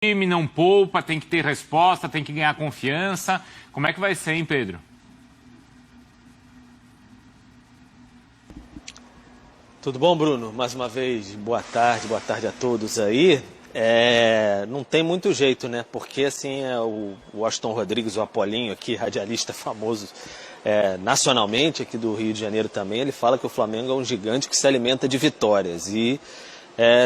time, não poupa, tem que ter resposta, tem que ganhar confiança. Como é que vai ser, hein, Pedro? Tudo bom, Bruno? Mais uma vez, boa tarde a todos aí. Não tem muito jeito, né? Porque assim, o Aston Rodrigues, o Apolinho aqui, radialista famoso nacionalmente aqui do Rio de Janeiro também, ele fala que o Flamengo é um gigante que se alimenta de vitórias e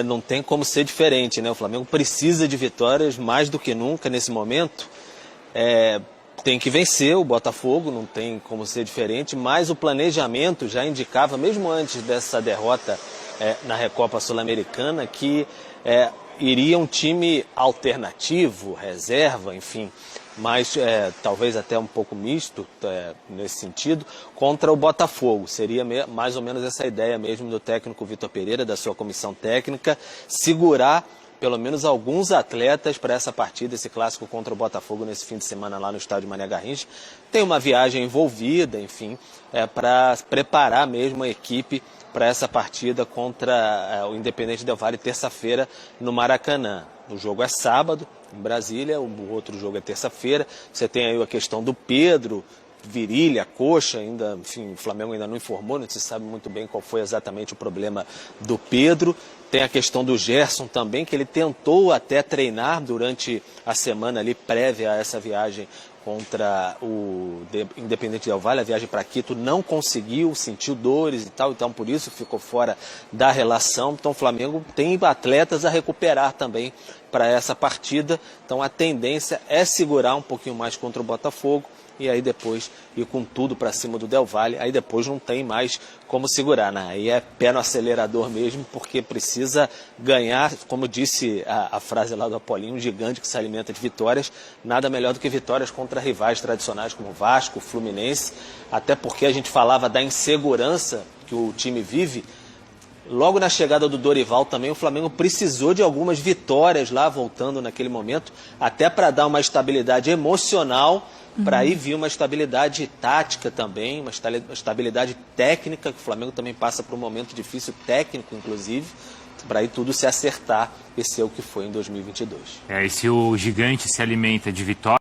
não tem como ser diferente, né? O Flamengo precisa de vitórias mais do que nunca nesse momento. Tem que vencer o Botafogo, não tem como ser diferente, mas o planejamento já indicava, mesmo antes dessa derrota na Recopa Sul-Americana, que iria um time alternativo, reserva, enfim, mas talvez até um pouco misto nesse sentido, contra o Botafogo. Seria mais ou menos essa ideia mesmo do técnico Vitor Pereira, da sua comissão técnica, segurar pelo menos alguns atletas para essa partida, esse clássico contra o Botafogo nesse fim de semana lá no estádio Mané Garrincha. Tem uma viagem envolvida, enfim, para preparar mesmo a equipe para essa partida contra o Independente Del Valle terça-feira no Maracanã. O jogo é sábado, em Brasília, o outro jogo é terça-feira. Você tem aí a questão do Pedro, virilha, coxa, ainda, enfim, o Flamengo ainda não informou, não se sabe muito bem qual foi exatamente o problema do Pedro. Tem a questão do Gerson também, que ele tentou até treinar durante a semana ali prévia a essa viagem contra o Independente Del Valle, a viagem para Quito, não conseguiu, sentiu dores e tal, então por isso ficou fora da relação. Então o Flamengo tem atletas a recuperar também para essa partida, então a tendência é segurar um pouquinho mais contra o Botafogo e aí depois ir com tudo para cima do Del Valle, aí depois não tem mais como segurar, né? Aí é pé no acelerador mesmo, porque precisa ganhar, como disse a frase lá do Apolinho, um gigante que se alimenta de vitórias, nada melhor do que vitórias contra rivais tradicionais como Vasco, Fluminense, até porque a gente falava da insegurança que o time vive. Logo na chegada do Dorival também, o Flamengo precisou de algumas vitórias lá, voltando naquele momento, até para dar uma estabilidade emocional, para aí vir uma estabilidade tática também, uma estabilidade técnica, que o Flamengo também passa por um momento difícil técnico, inclusive, para aí tudo se acertar e ser o que foi em 2022. E se o gigante se alimenta de vitórias,